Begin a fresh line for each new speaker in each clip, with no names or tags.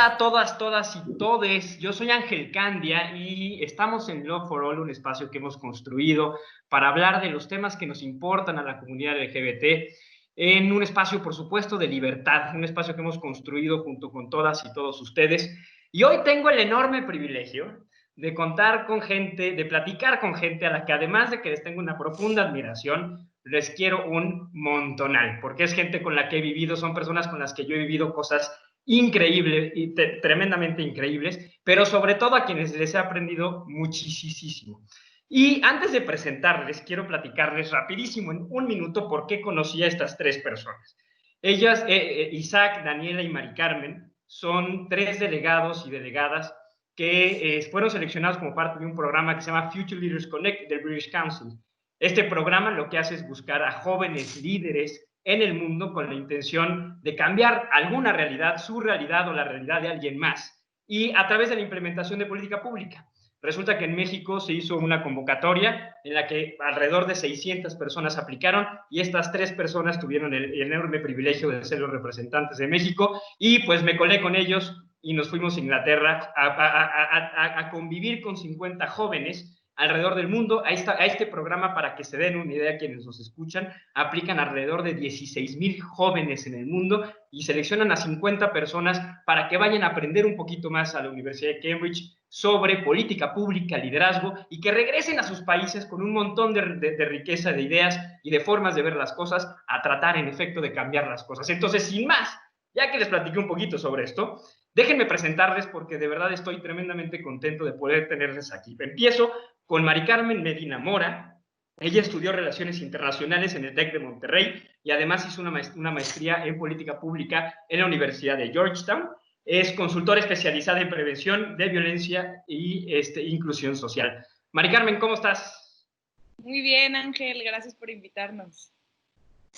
Hola a todas, todas y todes. Yo soy Ángel Candia y estamos en Love for All, un espacio que hemos construido para hablar de los temas que nos importan a la comunidad LGBT, en un espacio, por supuesto, de libertad, un espacio que hemos construido junto con todas y todos ustedes. Y hoy tengo el enorme privilegio de contar con gente, de platicar con gente a la que, además de que les tengo una profunda admiración, les quiero un montonal, porque es gente con la que he vivido, son personas con las que yo he vivido cosas increíbles y tremendamente increíbles, pero sobre todo a quienes les he aprendido muchísimo. Y antes de presentarles, quiero platicarles rapidísimo, en un minuto, por qué conocí a estas tres personas. Ellas, Isaac, Daniela y Mari Carmen, son tres delegados y delegadas que fueron seleccionados como parte de un programa que se llama Future Leaders Connect del British Council. Este programa lo que hace es buscar a jóvenes líderes en el mundo con la intención de cambiar alguna realidad, su realidad o la realidad de alguien más, y a través de la implementación de política pública. Resulta que en México se hizo una convocatoria en la que alrededor de 600 personas aplicaron y estas tres personas tuvieron el enorme privilegio de ser los representantes de México y pues me colé con ellos y nos fuimos a Inglaterra a convivir con 50 jóvenes alrededor del mundo. A este programa, para que se den una idea quienes nos escuchan, aplican alrededor de 16,000 jóvenes en el mundo y seleccionan a 50 personas para que vayan a aprender un poquito más a la Universidad de Cambridge sobre política pública, liderazgo, y que regresen a sus países con un montón de riqueza de ideas y de formas de ver las cosas, a tratar en efecto de cambiar las cosas. Entonces, sin más, ya que les platiqué un poquito sobre esto, déjenme presentarles porque de verdad estoy tremendamente contento de poder tenerles aquí. Empiezo con Mari Carmen Medina Mora. Ella estudió Relaciones Internacionales en el TEC de Monterrey y además hizo una maestría en Política Pública en la Universidad de Georgetown. Es consultora especializada en prevención de violencia y inclusión social. Mari Carmen, ¿cómo estás?
Muy bien, Ángel, gracias por invitarnos.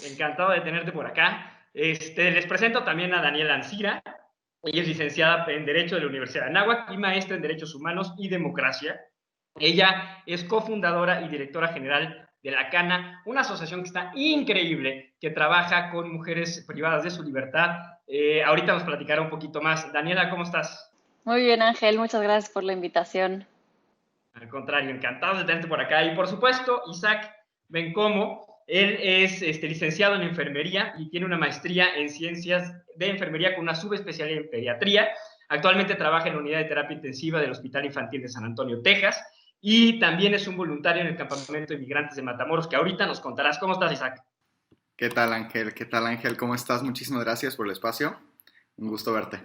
Encantado de tenerte por acá. Les presento también a Daniela Ancira. Ella es licenciada en Derecho de la Universidad de Anáhuac y maestra en Derechos Humanos y Democracia. Ella es cofundadora y directora general de la CANA, una asociación que está increíble, que trabaja con mujeres privadas de su libertad. Ahorita nos platicará un poquito más. Daniela, ¿cómo estás?
Muy bien, Ángel, muchas gracias por la invitación.
Al contrario, encantado de tenerte por acá. Y por supuesto, Isaac Bencomo, él es licenciado en enfermería y tiene una maestría en ciencias de enfermería con una subespecialidad en pediatría. Actualmente trabaja en la unidad de terapia intensiva del Hospital Infantil de San Antonio, Texas, y también es un voluntario en el campamento de migrantes de Matamoros, que ahorita nos contarás. ¿Cómo estás, Isaac?
¿Qué tal, Ángel? ¿Qué tal, Ángel? ¿Cómo estás? Muchísimas gracias por el espacio. Un gusto verte.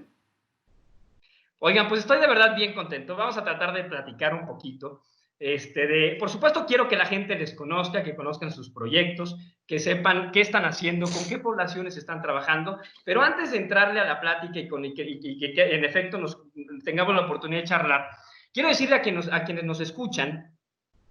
Oigan, pues estoy de verdad bien contento. Vamos a tratar de platicar un poquito. Por supuesto, quiero que la gente les conozca, que conozcan sus proyectos, que sepan qué están haciendo, con qué poblaciones están trabajando. Pero antes de entrarle a la plática y que en efecto tengamos la oportunidad de charlar, quiero decirle a quienes nos escuchan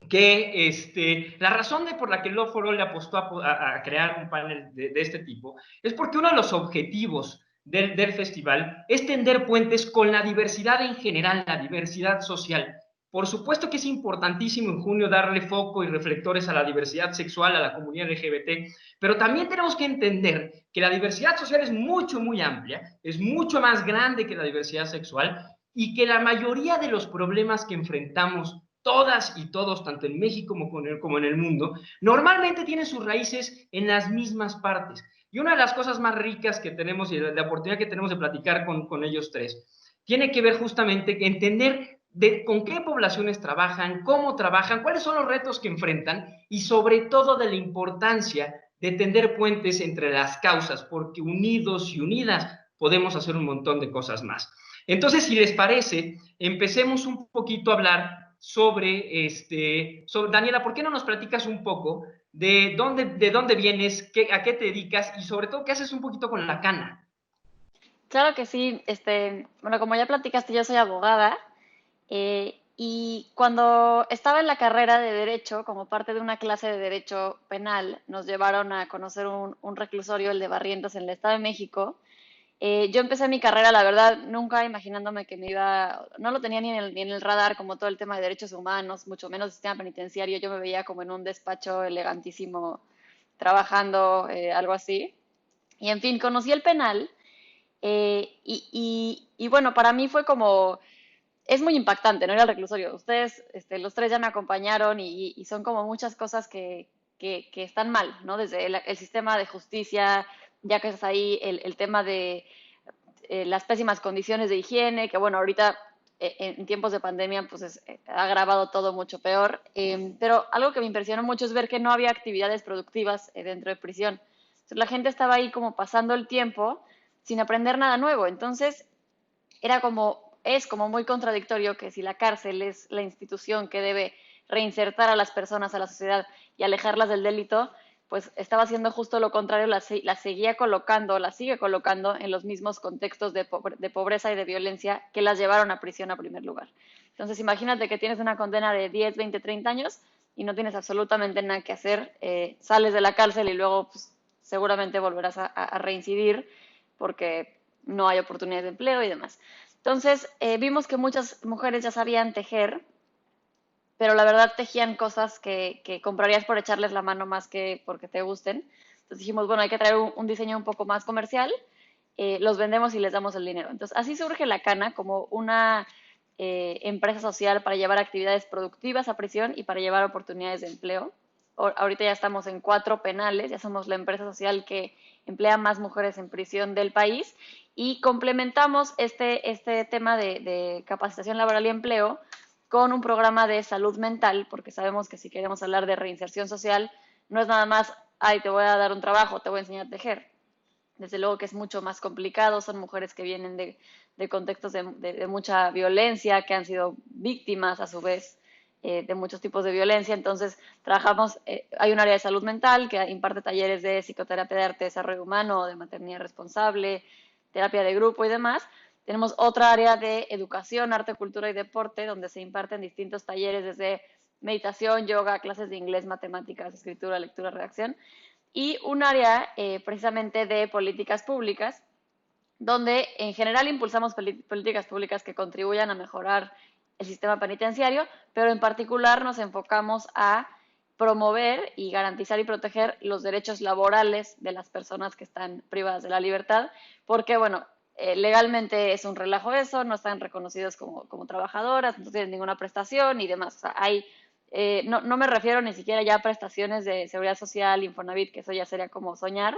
que la razón por la que Love for All le apostó a crear un panel de este tipo es porque uno de los objetivos del festival es tender puentes con la diversidad en general, la diversidad social. Por supuesto que es importantísimo en junio darle foco y reflectores a la diversidad sexual, a la comunidad LGBT, pero también tenemos que entender que la diversidad social es muy amplia, es mucho más grande que la diversidad sexual y que la mayoría de los problemas que enfrentamos todas y todos, tanto en México como en el mundo, normalmente tienen sus raíces en las mismas partes. Y una de las cosas más ricas que tenemos y la oportunidad que tenemos de platicar con ellos tres, tiene que ver justamente que entender con qué poblaciones trabajan, cómo trabajan, cuáles son los retos que enfrentan y sobre todo de la importancia de tender puentes entre las causas, porque unidos y unidas podemos hacer un montón de cosas más. Entonces, si les parece, empecemos un poquito a hablar sobre Daniela, ¿por qué no nos platicas un poco de dónde vienes, a qué te dedicas y sobre todo qué haces un poquito con la cana?
Claro que sí, bueno, como ya platicaste, yo soy abogada y cuando estaba en la carrera de Derecho, como parte de una clase de Derecho Penal, nos llevaron a conocer un reclusorio, el de Barrientos, en el Estado de México. Yo empecé mi carrera, la verdad, nunca imaginándome que no lo tenía ni en el radar como todo el tema de derechos humanos, mucho menos sistema penitenciario. Yo me veía como en un despacho elegantísimo trabajando, algo así. Y en fin, conocí el penal Y bueno, para mí fue como, es muy impactante, ¿no? Ir al reclusorio. Ustedes, los tres ya me acompañaron y son como muchas cosas que están mal, ¿no? Desde el sistema de justicia, ya que es ahí, el tema de las pésimas condiciones de higiene, que bueno, ahorita en tiempos de pandemia pues ha agravado todo mucho peor. Pero algo que me impresionó mucho es ver que no había actividades productivas dentro de prisión. Entonces, la gente estaba ahí como pasando el tiempo sin aprender nada nuevo. Entonces, es como muy contradictorio que si la cárcel es la institución que debe reinsertar a las personas a la sociedad y alejarlas del delito, pues estaba haciendo justo lo contrario, las sigue colocando en los mismos contextos de pobreza y de violencia que las llevaron a prisión a primer lugar. Entonces, imagínate que tienes una condena de 10, 20, 30 años y no tienes absolutamente nada que hacer, sales de la cárcel y luego pues, seguramente volverás a reincidir porque no hay oportunidades de empleo y demás. Entonces, vimos que muchas mujeres ya sabían tejer, pero la verdad tejían cosas que comprarías por echarles la mano más que porque te gusten. Entonces dijimos, bueno, hay que traer un diseño un poco más comercial, los vendemos y les damos el dinero. Entonces, así surge La Cana como una empresa social para llevar actividades productivas a prisión y para llevar oportunidades de empleo. Ahorita ya estamos en 4 penales, ya somos la empresa social que emplea más mujeres en prisión del país y complementamos este tema de capacitación laboral y empleo con un programa de salud mental, porque sabemos que si queremos hablar de reinserción social, no es nada más, ay, te voy a dar un trabajo, te voy a enseñar a tejer. Desde luego que es mucho más complicado, son mujeres que vienen de contextos de mucha violencia, que han sido víctimas a su vez de muchos tipos de violencia. Entonces, hay un área de salud mental que imparte talleres de psicoterapia de arte, desarrollo humano, de maternidad responsable, terapia de grupo y demás. Tenemos otra área de educación, arte, cultura y deporte, donde se imparten distintos talleres desde meditación, yoga, clases de inglés, matemáticas, escritura, lectura, redacción. Y un área precisamente de políticas públicas, donde en general impulsamos políticas públicas que contribuyan a mejorar el sistema penitenciario, pero en particular nos enfocamos a promover y garantizar y proteger los derechos laborales de las personas que están privadas de la libertad, porque, bueno, legalmente es un relajo eso, no están reconocidos como trabajadoras, no tienen ninguna prestación y demás. O sea, no me refiero ni siquiera ya a prestaciones de seguridad social, Infonavit, que eso ya sería como soñar.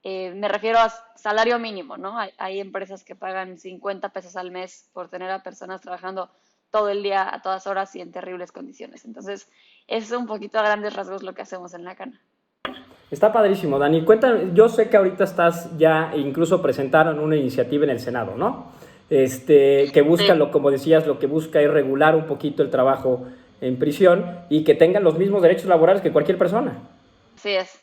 Me refiero a salario mínimo, ¿no? Hay empresas que pagan 50 pesos al mes por tener a personas trabajando todo el día, a todas horas y en terribles condiciones. Entonces, es un poquito a grandes rasgos lo que hacemos en La Cana.
Está padrísimo, Dani. Cuéntame, yo sé que ahorita estás ya, incluso presentaron una iniciativa en el Senado, ¿no? Que busca, como decías, lo que busca es regular un poquito el trabajo en prisión y que tengan los mismos derechos laborales que cualquier persona.
Así es.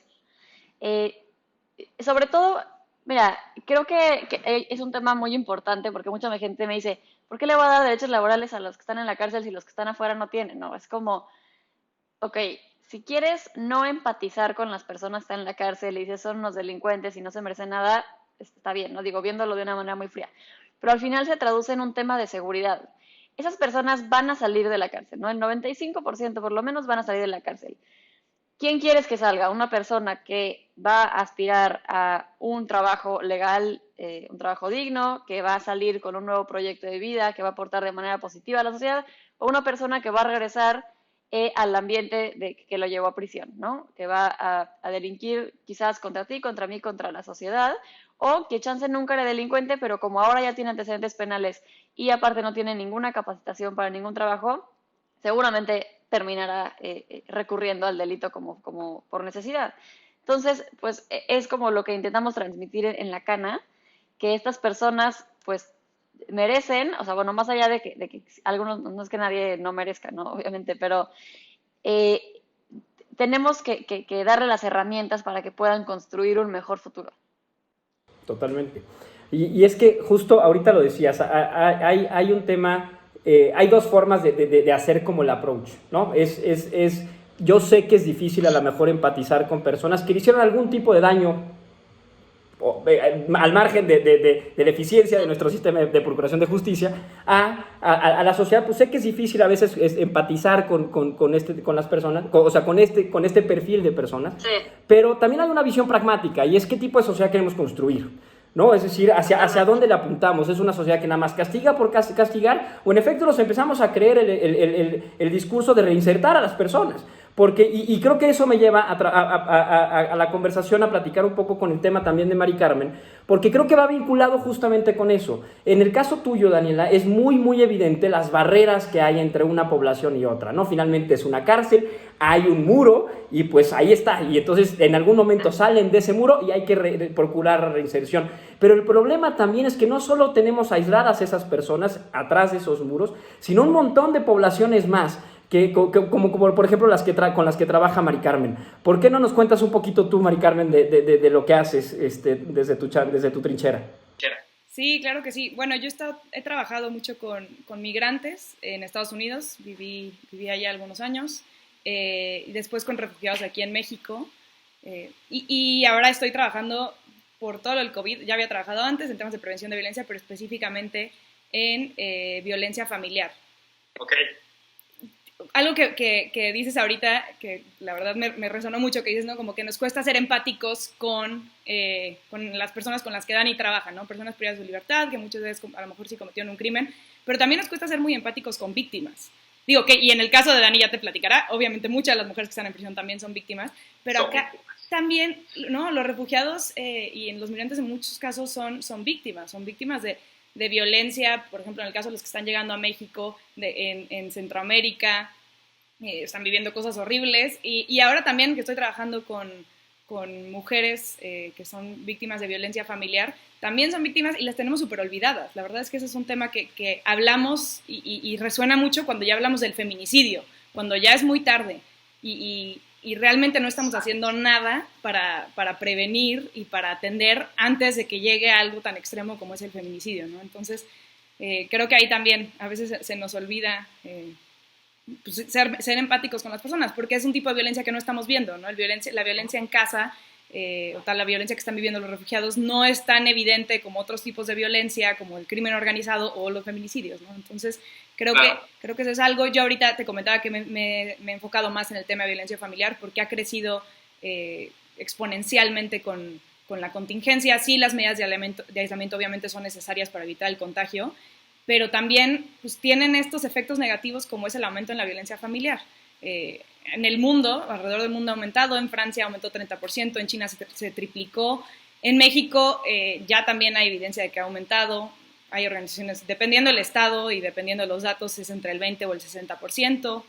Sobre todo, mira, creo que es un tema muy importante porque mucha gente me dice, ¿por qué le voy a dar derechos laborales a los que están en la cárcel si los que están afuera no tienen? No, es como, ok, si quieres no empatizar con las personas que están en la cárcel y dices son unos delincuentes y no se merecen nada, está bien, no digo viéndolo de una manera muy fría, pero al final se traduce en un tema de seguridad. Esas personas van a salir de la cárcel, ¿no? El 95% por lo menos van a salir de la cárcel. ¿Quién quieres que salga? Una persona que va a aspirar a un trabajo legal, un trabajo digno, que va a salir con un nuevo proyecto de vida, que va a aportar de manera positiva a la sociedad, o una persona que va a regresar al ambiente que lo llevó a prisión, ¿no? Que va a delinquir quizás contra ti, contra mí, contra la sociedad, o que chance nunca era delincuente, pero como ahora ya tiene antecedentes penales y aparte no tiene ninguna capacitación para ningún trabajo, seguramente terminará recurriendo al delito como por necesidad. Entonces, pues es como lo que intentamos transmitir en La Cana, que estas personas, pues, merecen, o sea, bueno, más allá de que algunos, no es que nadie no merezca, ¿no? Obviamente, pero tenemos que darle las herramientas para que puedan construir un mejor futuro.
Totalmente. Y es que justo ahorita lo decías, hay un tema, hay dos formas de hacer como el approach, ¿no? Yo sé que es difícil a lo mejor empatizar con personas que le hicieron algún tipo de daño al margen de la eficiencia de nuestro sistema de procuración de justicia a la sociedad. Pues sé que es difícil a veces empatizar con las personas, o sea, con este perfil de personas, sí. Pero también hay una visión pragmática y es qué tipo de sociedad queremos construir, ¿no? Es decir, hacia dónde le apuntamos. ¿Es una sociedad que nada más castiga por castigar? ¿O en efecto nos empezamos a creer el discurso de reinsertar a las personas? Porque, y creo que eso me lleva a la conversación, a platicar un poco con el tema también de Mari Carmen, porque creo que va vinculado justamente con eso. En el caso tuyo, Daniela, es muy, muy evidente las barreras que hay entre una población y otra, ¿no? Finalmente es una cárcel, hay un muro y pues ahí está. Y entonces en algún momento salen de ese muro y hay que procurar reinserción. Pero el problema también es que no solo tenemos aisladas esas personas atrás de esos muros, sino un montón de poblaciones más, como por ejemplo con las que trabaja Mari Carmen. ¿Por qué no nos cuentas un poquito tú, Mari Carmen, de lo que haces desde tu trinchera?
Sí, claro que sí. Bueno, yo he trabajado mucho con migrantes en Estados Unidos, viví allá algunos años, y después con refugiados aquí en México, y ahora estoy trabajando por todo el COVID. Ya había trabajado antes en temas de prevención de violencia, pero específicamente en violencia familiar.
Okay.
Algo que dices ahorita, que la verdad me resonó mucho, que dices, ¿no? Como que nos cuesta ser empáticos con las personas con las que Dani trabaja, ¿no? Personas privadas de su libertad, que muchas veces a lo mejor sí cometieron un crimen, pero también nos cuesta ser muy empáticos con víctimas. Digo que, y en el caso de Dani ya te platicará, obviamente muchas de las mujeres que están en prisión también son víctimas, pero acá también, ¿no? Los refugiados y en los migrantes en muchos casos son víctimas de violencia, por ejemplo, en el caso de los que están llegando a México, en Centroamérica, están viviendo cosas horribles, y ahora también que estoy trabajando con mujeres que son víctimas de violencia familiar, también son víctimas y las tenemos súper olvidadas. La verdad es que ese es un tema que hablamos y resuena mucho cuando ya hablamos del feminicidio, cuando ya es muy tarde y realmente no estamos haciendo nada para prevenir y para atender antes de que llegue a algo tan extremo como es el feminicidio, ¿no? Entonces, creo que ahí también a veces se nos olvida pues, ser empáticos con las personas, porque es un tipo de violencia que no estamos viendo, ¿no? La violencia en casa, la violencia que están viviendo los refugiados no es tan evidente como otros tipos de violencia, como el crimen organizado o los feminicidios, ¿no? Entonces, creo que eso es algo. Yo ahorita te comentaba que me he enfocado más en el tema de violencia familiar porque ha crecido exponencialmente con la contingencia. Sí, las medidas de aislamiento obviamente son necesarias para evitar el contagio, pero también pues, tienen estos efectos negativos como es el aumento en la violencia familiar. En el mundo, alrededor del mundo ha aumentado, en Francia aumentó 30%, en China se triplicó, en México ya también hay evidencia de que ha aumentado. Hay organizaciones, dependiendo del estado y dependiendo de los datos, es entre el 20 o el 60%.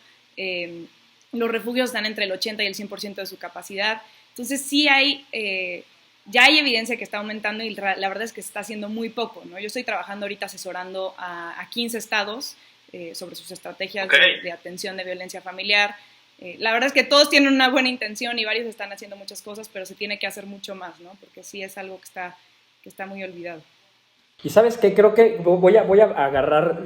Los refugios están entre el 80 y el 100% de su capacidad. Entonces sí ya hay evidencia que está aumentando y la verdad es que se está haciendo muy poco, ¿no? Yo estoy trabajando ahorita asesorando a 15 estados sobre sus estrategias de atención de violencia familiar. La verdad es que todos tienen una buena intención y varios están haciendo muchas cosas, pero se tiene que hacer mucho más, ¿no? Porque sí es algo que está muy olvidado.
Y sabes qué, creo que voy a agarrar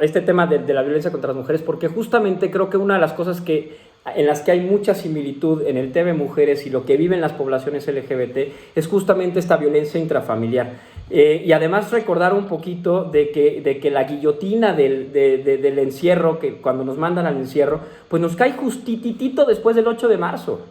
este tema de la violencia contra las mujeres, porque justamente creo que una de las cosas en las que hay mucha similitud en el tema de mujeres y lo que viven las poblaciones LGBT es justamente esta violencia intrafamiliar. Y además recordar un poquito de que la guillotina del encierro, que cuando nos mandan al encierro, pues nos cae justitito después del 8 de marzo.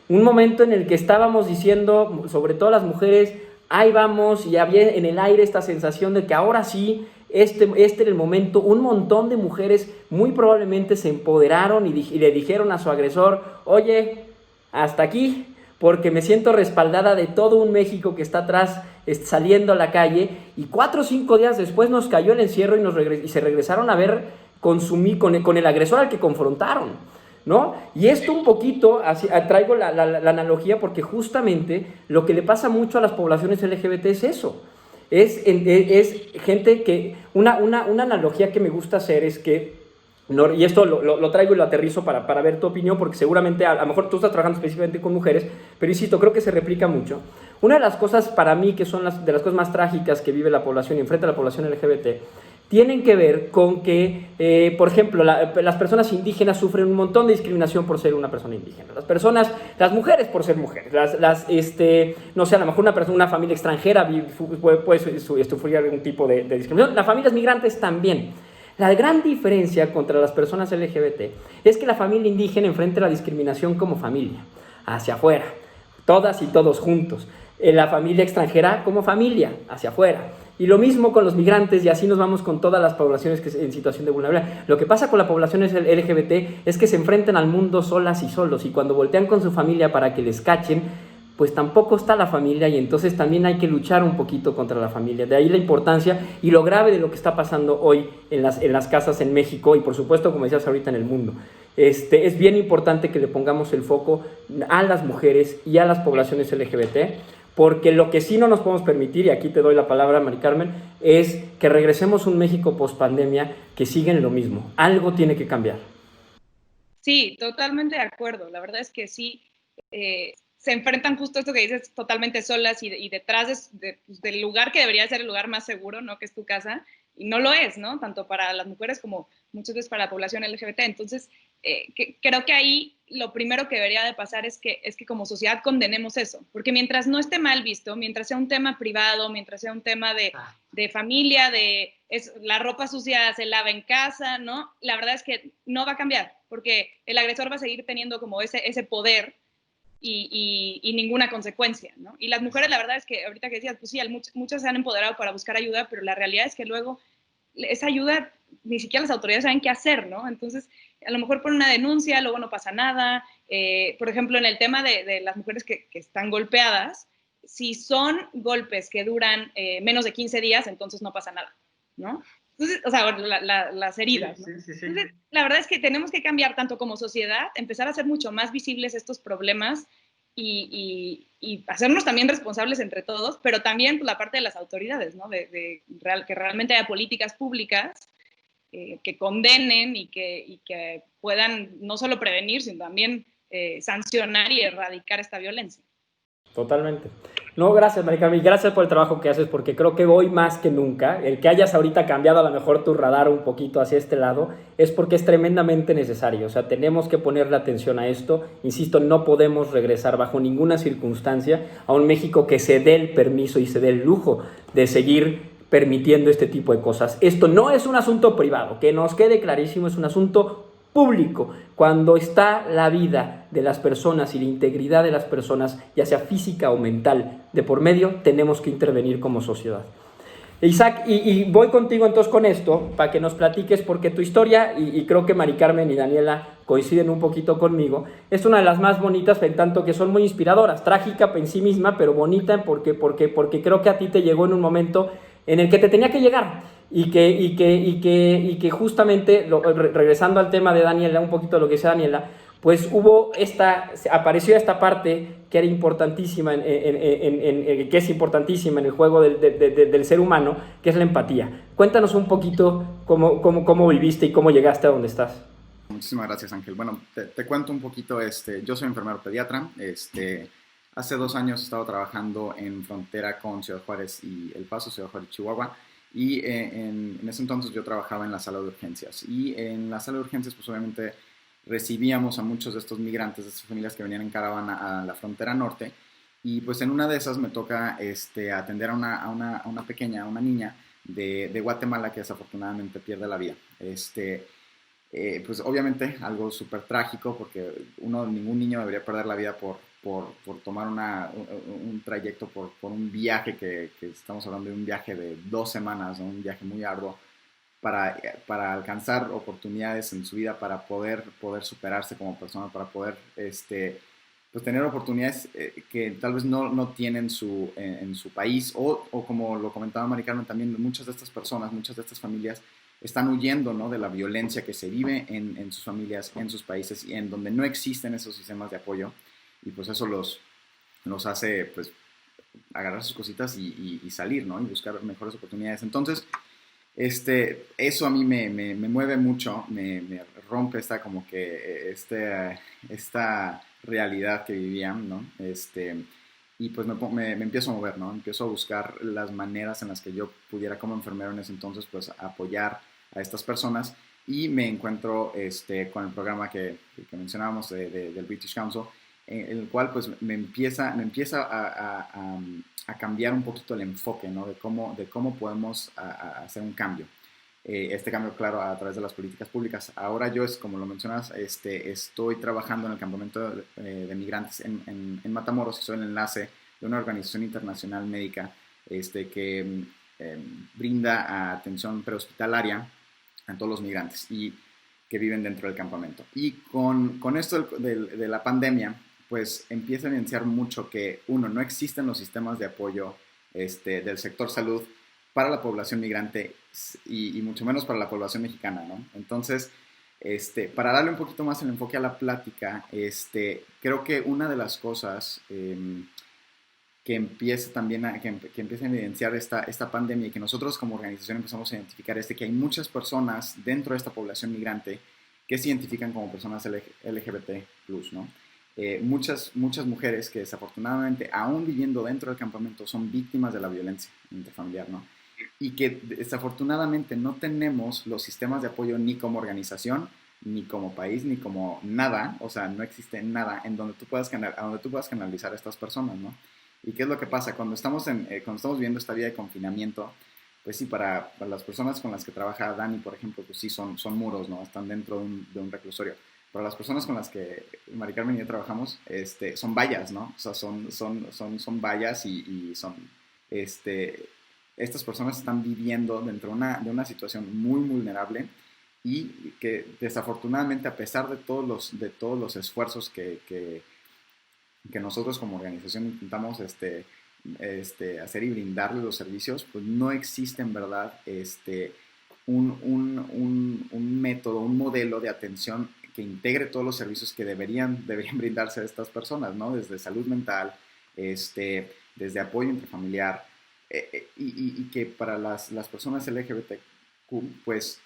Un momento en el que estábamos diciendo, sobre todo las mujeres, ahí vamos, y había en el aire esta sensación de que ahora sí, este era el momento. Un montón de mujeres muy probablemente se empoderaron y le dijeron a su agresor, oye, hasta aquí, porque me siento respaldada de todo un México que está atrás saliendo a la calle, y 4 o 5 días después nos cayó el encierro y se regresaron a ver con el agresor al que confrontaron, ¿no? Y esto un poquito, traigo la analogía porque justamente lo que le pasa mucho a las poblaciones LGBT es eso. Es gente que, una analogía que me gusta hacer es que, y esto lo traigo y lo aterrizo para ver tu opinión, porque seguramente a lo mejor tú estás trabajando específicamente con mujeres, pero insisto, creo que se replica mucho. Una de las cosas para mí que son de las cosas más trágicas que vive la población y enfrenta a la población LGBT tienen que ver con que, por ejemplo, las personas indígenas sufren un montón de discriminación por ser una persona indígena. Las mujeres por ser mujeres. No sé, a lo mejor una familia extranjera puede sufrir algún tipo de discriminación. Las familias migrantes también. La gran diferencia contra las personas LGBT es que la familia indígena enfrenta la discriminación como familia, hacia afuera, todas y todos juntos. la familia extranjera como familia, hacia afuera. Y lo mismo con los migrantes, y así nos vamos con todas las poblaciones que en situación de vulnerabilidad. Lo que pasa con la población LGBT es que se enfrentan al mundo solas y solos, y cuando voltean con su familia para que les cachen, pues tampoco está la familia, y entonces también hay que luchar un poquito contra la familia. De ahí la importancia y lo grave de lo que está pasando hoy en las casas en México, y por supuesto, como decías ahorita, en el mundo. Es bien importante que le pongamos el foco a las mujeres y a las poblaciones LGBT, porque lo que sí no nos podemos permitir, y aquí te doy la palabra, Mari Carmen, es que regresemos a un México post-pandemia que sigue en lo mismo. Algo tiene que cambiar.
Sí, totalmente de acuerdo. La verdad es que sí, se enfrentan justo esto que dices, totalmente solas y detrás del lugar que debería ser el lugar más seguro, ¿no? Que es tu casa, y no lo es, ¿no? Tanto para las mujeres como muchas veces para la población LGBT. Entonces, creo que ahí lo primero que debería de pasar es que como sociedad condenemos eso, porque mientras no esté mal visto, mientras sea un tema privado, mientras sea un tema de familia, la ropa sucia se lava en casa, ¿no? La verdad es que no va a cambiar, porque el agresor va a seguir teniendo como ese poder y ninguna consecuencia, ¿no? Y las mujeres, la verdad es que ahorita que decías, pues sí, muchas se han empoderado para buscar ayuda, pero la realidad es que luego esa ayuda ni siquiera las autoridades saben qué hacer, ¿no? Entonces, a lo mejor ponen una denuncia, luego no pasa nada. Por ejemplo, en el tema de las mujeres que están golpeadas, si son golpes que duran menos de 15 días, entonces no pasa nada, ¿no? Entonces, o sea, las heridas, ¿no?
Sí.
Entonces, la verdad es que tenemos que cambiar tanto como sociedad, empezar a hacer mucho más visibles estos problemas y hacernos también responsables entre todos, pero también la parte de las autoridades, ¿no? Que realmente haya políticas públicas que condenen y que puedan no solo prevenir, sino también sancionar y erradicar esta violencia.
Totalmente. No, gracias, Mari Carmen, y gracias por el trabajo que haces, porque creo que hoy más que nunca, el que hayas ahorita cambiado a lo mejor tu radar un poquito hacia este lado, es porque es tremendamente necesario. O sea, tenemos que ponerle atención a esto. Insisto, no podemos regresar bajo ninguna circunstancia a un México que se dé el permiso y se dé el lujo de seguir permitiendo este tipo de cosas. Esto no es un asunto privado, que nos quede clarísimo, es un asunto público. Cuando está la vida de las personas y la integridad de las personas, ya sea física o mental, de por medio, tenemos que intervenir como sociedad. Isaac, y voy contigo entonces con esto, para que nos platiques, porque tu historia, y creo que Mari Carmen y Daniela coinciden un poquito conmigo, es una de las más bonitas, en tanto que son muy inspiradoras, trágica en sí misma, pero bonita porque creo que a ti te llegó en un momento en el que te tenía que llegar, y que justamente, regresando al tema de Daniela, un poquito de lo que decía Daniela, pues apareció esta parte que era importantísima, que es importantísima en el juego del ser humano, que es la empatía. Cuéntanos un poquito cómo viviste y cómo llegaste a donde estás.
Muchísimas gracias, Ángel. Bueno, te cuento un poquito. Yo soy enfermero pediatra. Hace 2 años he estado trabajando en frontera con Ciudad Juárez y El Paso, Ciudad Juárez, Chihuahua. Y en ese entonces yo trabajaba en la sala de urgencias. Y en la sala de urgencias, pues obviamente recibíamos a muchos de estos migrantes, de estas familias que venían en caravana a la frontera norte. Y pues en una de esas me toca atender a una pequeña, a una niña de Guatemala que desafortunadamente pierde la vida. Pues obviamente algo súper trágico, porque ningún niño debería perder la vida por tomar un trayecto, por un viaje que estamos hablando de un viaje de 2 semanas, ¿no? Un viaje muy arduo para alcanzar oportunidades en su vida, para poder superarse como persona, para poder pues tener oportunidades que tal vez no tienen en su país, o como lo comentaba Mari Carmen también, muchas de estas personas, muchas de estas familias están huyendo, ¿no?, de la violencia que se vive en sus familias, en sus países, y en donde no existen esos sistemas de apoyo, y pues eso los hace pues agarrar sus cositas y salir, ¿no?, y buscar mejores oportunidades. Entonces, eso a mí me mueve mucho, me rompe esta realidad que vivían, ¿no? Y pues me empiezo a mover, ¿no? Empiezo a buscar las maneras en las que yo pudiera, como enfermero en ese entonces, pues apoyar a estas personas, y me encuentro con el programa que mencionábamos del British Council, en el cual pues me empieza a cambiar un poquito el enfoque, ¿no?, de cómo podemos hacer un cambio. Este cambio, claro, a través de las políticas públicas. Ahora yo, como lo mencionas, estoy trabajando en el campamento de migrantes en Matamoros, y soy el enlace de una organización internacional médica que brinda atención prehospitalaria a todos los migrantes y que viven dentro del campamento. Y con esto de la pandemia, pues empieza a evidenciar mucho que, uno, no existen los sistemas de apoyo del sector salud para la población migrante y mucho menos para la población mexicana, ¿no? Entonces, para darle un poquito más el enfoque a la plática, creo que una de las cosas que empieza también que empieza a evidenciar esta pandemia y que nosotros como organización empezamos a identificar es que hay muchas personas dentro de esta población migrante que se identifican como personas LGBT+, ¿no? Muchas mujeres que desafortunadamente, aún viviendo dentro del campamento, son víctimas de la violencia intrafamiliar, ¿no? Y que desafortunadamente no tenemos los sistemas de apoyo ni como organización, ni como país, ni como nada, o sea, no existe nada en donde tú puedas canalizar a estas personas, ¿no? ¿Y qué es lo que pasa? Cuando estamos viviendo esta vida de confinamiento, pues sí, para las personas con las que trabaja Dani, por ejemplo, pues sí, son muros, ¿no? Están dentro de un reclusorio. Para las personas con las que Mari Carmen y yo trabajamos, son vallas, ¿no? O sea, son vallas y son, estas personas están viviendo dentro de una situación muy vulnerable y que desafortunadamente, a pesar de todos los esfuerzos que nosotros como organización intentamos hacer y brindarle los servicios, pues no existe en verdad un método, un modelo de atención que integre todos los servicios que deberían brindarse a estas personas, ¿no? Desde salud mental, desde apoyo intrafamiliar, y que para las personas LGBTQ, pues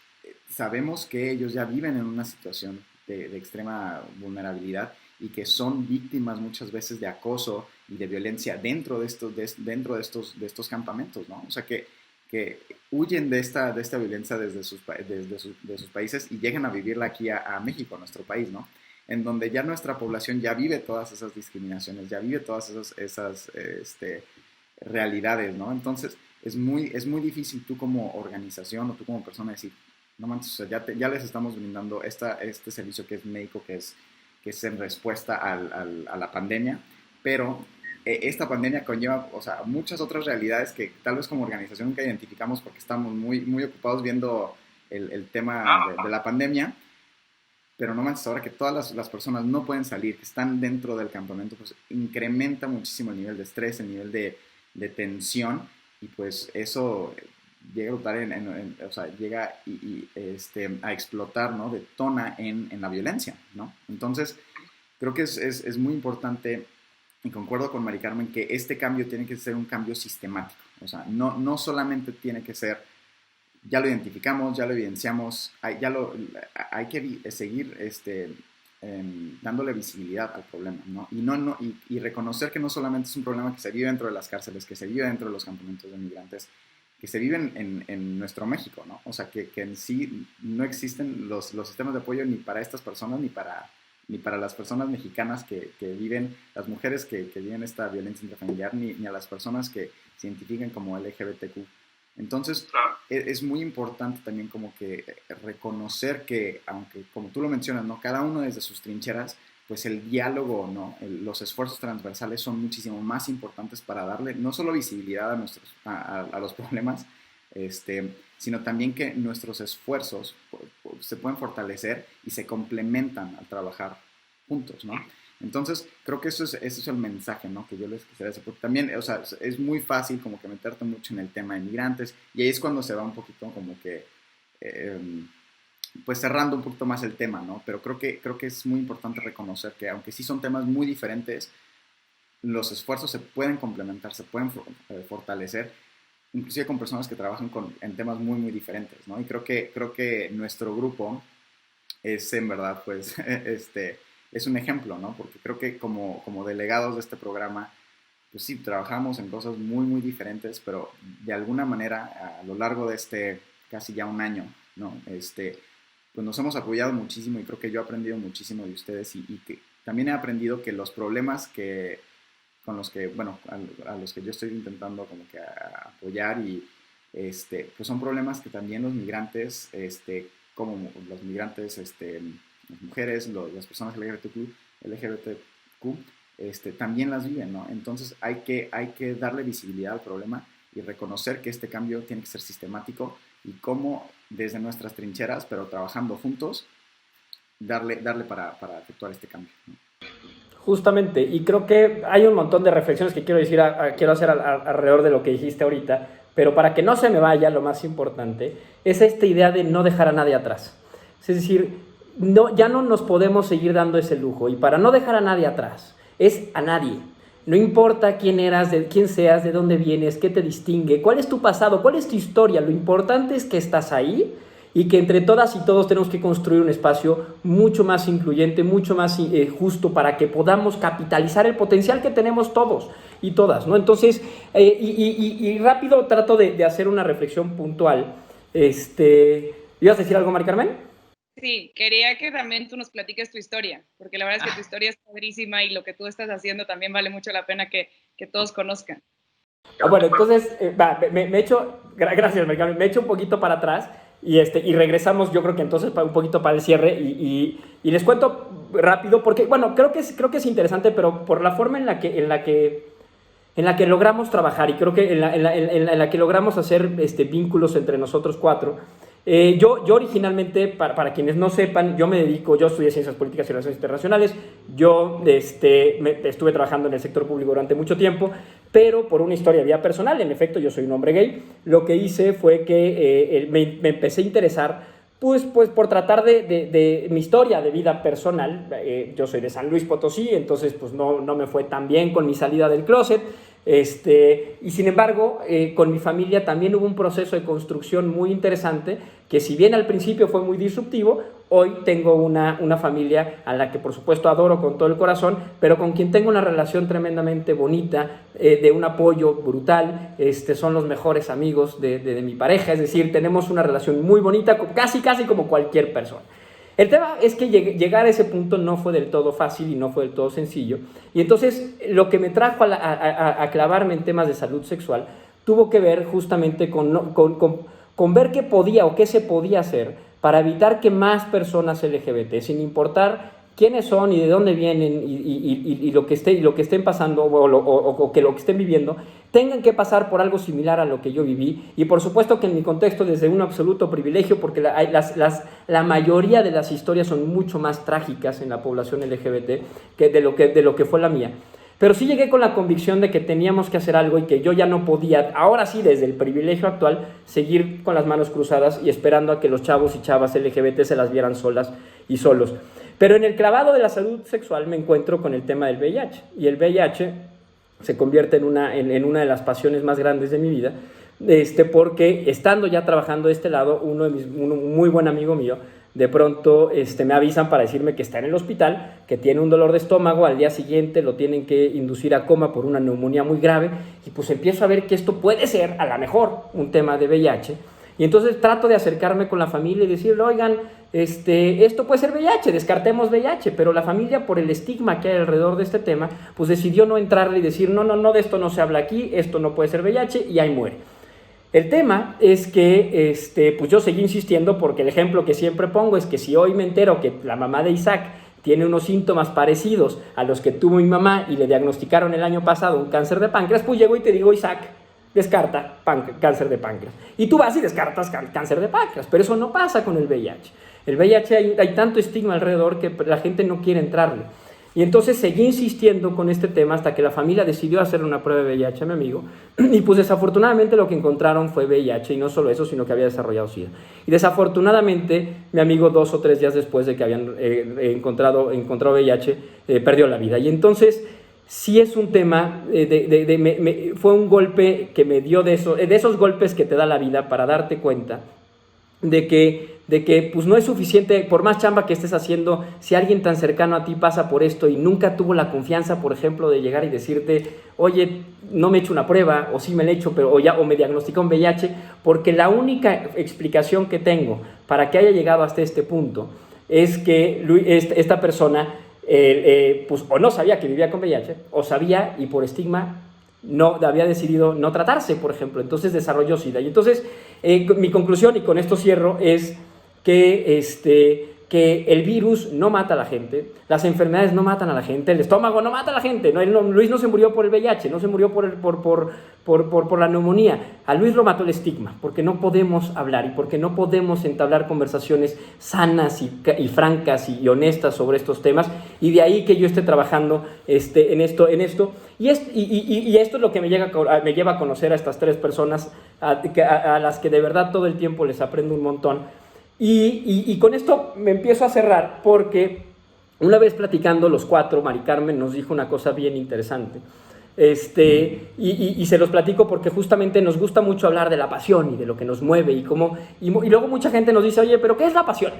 sabemos que ellos ya viven en una situación de extrema vulnerabilidad y que son víctimas muchas veces de acoso y de violencia dentro de estos campamentos, ¿no? O sea, que huyen de esta violencia desde sus países y llegan a vivirla aquí a México, a nuestro país, ¿no? En donde ya nuestra población ya vive todas esas discriminaciones, ya vive todas esas realidades, ¿no? Entonces, es muy difícil tú como organización o tú como persona decir, no manches, o sea, ya les estamos brindando este servicio que es médico, que es en respuesta a la pandemia, pero esta pandemia conlleva, o sea, muchas otras realidades que tal vez como organización nunca identificamos porque estamos muy ocupados viendo el tema de la pandemia, pero no manches, ahora que todas las personas no pueden salir, que están dentro del campamento, pues incrementa muchísimo el nivel de estrés, el nivel de tensión, y pues eso llega a brotar o sea, llega a explotar, ¿no? Detona en la violencia, ¿no? Entonces, creo que es muy importante, y concuerdo con Mari Carmen, que este cambio tiene que ser un cambio sistemático. O sea, no solamente tiene que ser, ya lo identificamos, ya lo evidenciamos, hay que seguir dándole visibilidad al problema, ¿no? Y reconocer que no solamente es un problema que se vive dentro de las cárceles, que se vive dentro de los campamentos de migrantes, que se viven en nuestro México, ¿no? O sea, que en sí no existen los sistemas de apoyo ni para estas personas ni para las personas mexicanas que viven, las mujeres que viven esta violencia intrafamiliar, ni a las personas que se identifican como LGBTQ. Entonces, es muy importante también como que reconocer que, aunque como tú lo mencionas, ¿no? Cada uno desde sus trincheras, pues el diálogo, ¿no? Los esfuerzos transversales son muchísimo más importantes para darle no solo visibilidad a los problemas, sino también que nuestros esfuerzos se pueden fortalecer y se complementan al trabajar juntos, ¿no? Entonces, creo que ese es el mensaje, ¿no? Que yo les quisiera decir, porque también, o sea, es muy fácil como que meterte mucho en el tema de migrantes, y ahí es cuando se va un poquito como que, pues cerrando un poquito más el tema, ¿no? Pero creo que es muy importante reconocer que aunque sí son temas muy diferentes, los esfuerzos se pueden complementar, se pueden fortalecer, inclusive con personas que trabajan en temas muy diferentes, ¿no? Y creo que nuestro grupo es en verdad, pues, es un ejemplo, ¿no? Porque creo que como delegados de este programa, pues sí, trabajamos en cosas muy diferentes, pero de alguna manera a lo largo de casi ya un año, ¿no? Pues nos hemos apoyado muchísimo y creo que yo he aprendido muchísimo de ustedes y que también he aprendido que los problemas con los que, bueno, a los que yo estoy intentando como que apoyar y pues son problemas que también los migrantes, como los migrantes, las mujeres, las personas LGBTQ, también las viven, ¿no? Entonces hay que darle visibilidad al problema y reconocer que este cambio tiene que ser sistemático y cómo desde nuestras trincheras, pero trabajando juntos, darle para efectuar este cambio, ¿no?
Justamente, y creo que hay un montón de reflexiones que quiero hacer alrededor de lo que dijiste ahorita, pero para que no se me vaya, lo más importante es esta idea de no dejar a nadie atrás. Es decir, ya no nos podemos seguir dando ese lujo, y para no dejar a nadie atrás, es a nadie. No importa quién eras, quién seas, de dónde vienes, qué te distingue, cuál es tu pasado, cuál es tu historia, lo importante es que estás ahí y que entre todas y todos tenemos que construir un espacio mucho más incluyente, mucho más justo para que podamos capitalizar el potencial que tenemos todos y todas, ¿no? Entonces, y rápido trato de hacer una reflexión puntual. ¿Ibas a decir algo, Mari Carmen?
Sí, quería que también tú nos platiques tu historia, porque la verdad es que tu historia es padrísima y lo que tú estás haciendo también vale mucho la pena que todos conozcan.
Bueno, entonces, me echo, gracias, Mari Carmen, me echo un poquito para atrás y regresamos, yo creo que entonces un poquito para el cierre y les cuento rápido, porque, bueno, creo que es interesante, pero por la forma en la que logramos trabajar y creo que en la que logramos hacer vínculos entre nosotros cuatro. Yo originalmente, para quienes no sepan, yo estudié Ciencias Políticas y Relaciones Internacionales, yo estuve trabajando en el sector público durante mucho tiempo, pero por una historia de vida personal, en efecto, yo soy un hombre gay, lo que hice fue que me empecé a interesar pues por tratar de mi historia de vida personal. Yo soy de San Luis Potosí, entonces pues no me fue tan bien con mi salida del closet, y sin embargo con mi familia también hubo un proceso de construcción muy interesante que, si bien al principio fue muy disruptivo, hoy tengo una familia a la que por supuesto adoro con todo el corazón, pero con quien tengo una relación tremendamente bonita, de un apoyo brutal. Son los mejores amigos de mi pareja, es decir, tenemos una relación muy bonita, casi como cualquier persona. El tema es que llegar a ese punto no fue del todo fácil y no fue del todo sencillo, y entonces lo que me trajo a clavarme en temas de salud sexual tuvo que ver justamente con ver qué podía o qué se podía hacer para evitar que más personas LGBT, sin importar quiénes son y de dónde vienen y lo que estén pasando o que lo que estén viviendo, tengan que pasar por algo similar a lo que yo viví. Y por supuesto que en mi contexto desde un absoluto privilegio, porque la mayoría de las historias son mucho más trágicas en la población LGBT que de lo que fue la mía. Pero sí llegué con la convicción de que teníamos que hacer algo y que yo ya no podía, ahora sí desde el privilegio actual, seguir con las manos cruzadas y esperando a que los chavos y chavas LGBT se las vieran solas y solos. Pero en el clavado de la salud sexual me encuentro con el tema del VIH, y el VIH se convierte en una de las pasiones más grandes de mi vida, porque estando ya trabajando de este lado, un muy buen amigo mío, de pronto me avisan para decirme que está en el hospital, que tiene un dolor de estómago, al día siguiente lo tienen que inducir a coma por una neumonía muy grave, y pues empiezo a ver que esto puede ser a lo mejor un tema de VIH, y entonces trato de acercarme con la familia y decirle, oigan, esto puede ser VIH, descartemos VIH, pero la familia, por el estigma que hay alrededor de este tema, pues decidió no entrarle y decir, no, de esto no se habla aquí, esto no puede ser VIH, y ahí muere. El tema es que pues yo seguí insistiendo, porque el ejemplo que siempre pongo es que si hoy me entero que la mamá de Isaac tiene unos síntomas parecidos a los que tuvo mi mamá y le diagnosticaron el año pasado un cáncer de páncreas, pues llego y te digo, Isaac, descarta cáncer de páncreas. Y tú vas y descartas cáncer de páncreas, pero eso no pasa con el VIH. El VIH hay tanto estigma alrededor que la gente no quiere entrarle. Y entonces seguí insistiendo con este tema hasta que la familia decidió hacerle una prueba de VIH a mi amigo, y pues desafortunadamente lo que encontraron fue VIH, y no solo eso, sino que había desarrollado SIDA. Y desafortunadamente mi amigo 2 o 3 días después de que habían encontrado VIH, perdió la vida. Y entonces sí es un tema, fue un golpe que me dio de esos golpes que te da la vida para darte cuenta de que pues no es suficiente, por más chamba que estés haciendo, si alguien tan cercano a ti pasa por esto y nunca tuvo la confianza, por ejemplo, de llegar y decirte, oye, no me he hecho una prueba, o sí me la he hecho, pero o me diagnosticó un VIH, porque la única explicación que tengo para que haya llegado hasta este punto es que esta persona pues o no sabía que vivía con VIH, o sabía y por estigma había decidido no tratarse, por ejemplo, entonces desarrolló SIDA. Y entonces mi conclusión, y con esto cierro, es que que el virus no mata a la gente, las enfermedades no matan a la gente, el estómago no mata a la gente. Luis no se murió por el VIH, no se murió por la neumonía. A Luis lo mató el estigma, porque no podemos hablar y porque no podemos entablar conversaciones sanas y francas y honestas sobre estos temas. Y de ahí que yo esté trabajando en esto. Y esto es lo que me lleva a conocer a estas tres personas, a las que de verdad todo el tiempo les aprendo un montón. Y con esto me empiezo a cerrar, porque una vez platicando los cuatro, Mari Carmen nos dijo una cosa bien interesante. Y se los platico porque justamente nos gusta mucho hablar de la pasión y de lo que nos mueve y luego mucha gente nos dice, oye, ¿pero qué es la pasión?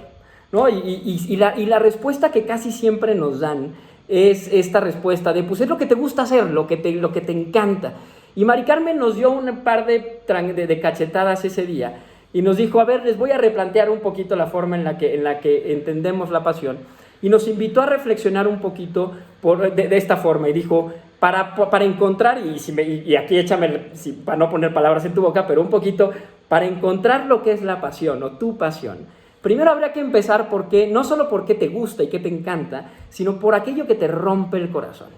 ¿No? Y la respuesta que casi siempre nos dan es esta respuesta de, pues es lo que te gusta hacer, lo que te encanta. Y Mari Carmen nos dio un par de cachetadas ese día y nos dijo, a ver, les voy a replantear un poquito la forma en la que entendemos la pasión. Y nos invitó a reflexionar un poquito de esta forma. Y dijo, para encontrar, y aquí échame, para no poner palabras en tu boca, pero un poquito, para encontrar lo que es la pasión o tu pasión, primero habría que empezar no solo por qué te gusta y qué te encanta, sino por aquello que te rompe el corazón.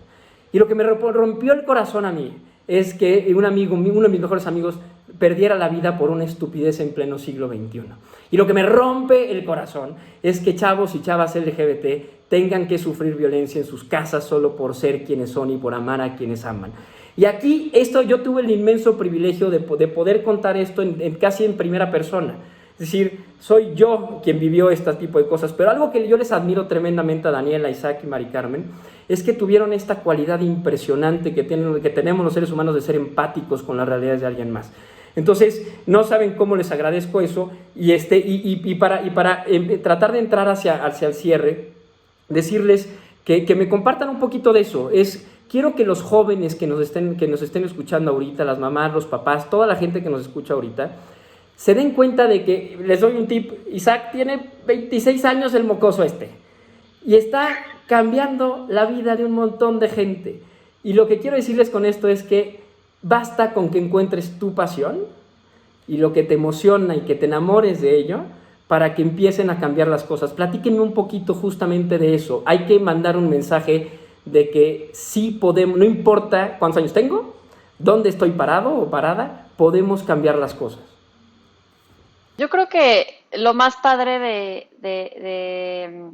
Y lo que me rompió el corazón a mí es que uno de mis mejores amigos perdiera la vida por una estupidez en pleno siglo XXI. Y lo que me rompe el corazón es que chavos y chavas LGBT tengan que sufrir violencia en sus casas solo por ser quienes son y por amar a quienes aman. Y aquí yo tuve el inmenso privilegio de poder contar esto casi en primera persona. Es decir, soy yo quien vivió este tipo de cosas, pero algo que yo les admiro tremendamente a Daniela, Isaac y Mari Carmen es que tuvieron esta cualidad impresionante que tenemos los seres humanos de ser empáticos con las realidades de alguien más. Entonces, no saben cómo les agradezco eso y para tratar de entrar hacia el cierre, decirles que me compartan un poquito de eso. Quiero que los jóvenes que nos estén escuchando ahorita, las mamás, los papás, toda la gente que nos escucha ahorita, se den cuenta de que, les doy un tip, Isaac tiene 26 años, el mocoso y está cambiando la vida de un montón de gente. Y lo que quiero decirles con esto es que basta con que encuentres tu pasión y lo que te emociona y que te enamores de ello para que empiecen a cambiar las cosas. Platíquenme un poquito justamente de eso. Hay que mandar un mensaje de que sí podemos, no importa cuántos años tengo, dónde estoy parado o parada, podemos cambiar las cosas.
Yo creo que lo más padre de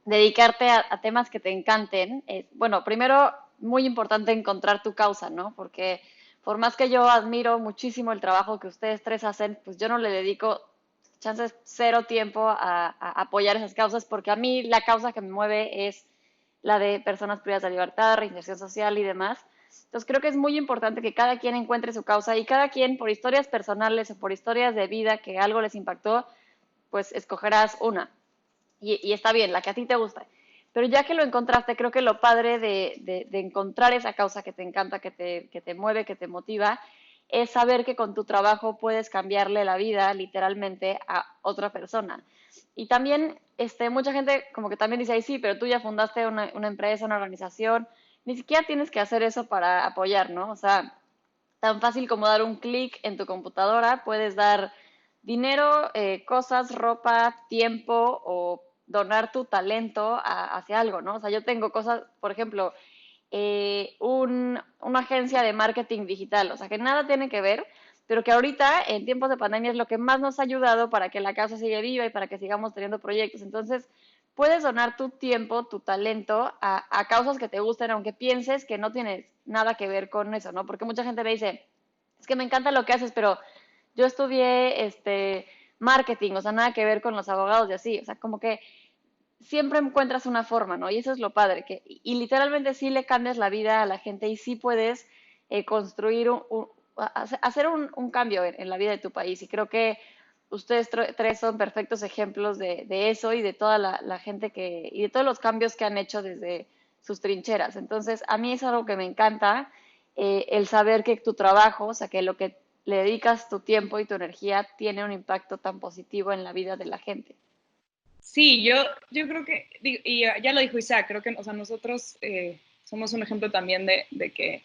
dedicarte a temas que te encanten es, bueno, primero, muy importante encontrar tu causa, ¿no? Porque por más que yo admiro muchísimo el trabajo que ustedes tres hacen, pues yo no le dedico chances cero tiempo a apoyar esas causas, porque a mí la causa que me mueve es la de personas privadas de libertad, reinserción social y demás. Entonces creo que es muy importante que cada quien encuentre su causa y cada quien, por historias personales o por historias de vida que algo les impactó, pues escogerás una. Y está bien, la que a ti te gusta. Pero ya que lo encontraste, creo que lo padre de encontrar esa causa que te encanta, que te mueve, que te motiva, es saber que con tu trabajo puedes cambiarle la vida literalmente a otra persona. Y también mucha gente como que también dice, ay, sí, pero tú ya fundaste una empresa, una organización, ni siquiera tienes que hacer eso para apoyar, ¿no? O sea, tan fácil como dar un clic en tu computadora, puedes dar dinero, cosas, ropa, tiempo o donar tu talento hacia algo, ¿no? O sea, yo tengo cosas, por ejemplo, una agencia de marketing digital, o sea, que nada tiene que ver, pero que ahorita, en tiempos de pandemia, es lo que más nos ha ayudado para que la causa siga viva y para que sigamos teniendo proyectos. Entonces, puedes donar tu tiempo, tu talento a causas que te gusten, aunque pienses que no tienes nada que ver con eso, ¿no? Porque mucha gente me dice, es que me encanta lo que haces, pero yo estudié marketing, o sea, nada que ver con los abogados y así, o sea, como que siempre encuentras una forma, ¿no? Y eso es lo padre, y literalmente sí le cambias la vida a la gente y sí puedes construir hacer un cambio en la vida de tu país. Y creo que ustedes tres son perfectos ejemplos de eso y de toda la gente y de todos los cambios que han hecho desde sus trincheras. Entonces, a mí es algo que me encanta, el saber que tu trabajo, o sea, que lo que le dedicas tu tiempo y tu energía tiene un impacto tan positivo en la vida de la gente.
Sí, yo creo que, y ya lo dijo Isaac, creo que, o sea, nosotros somos un ejemplo también de que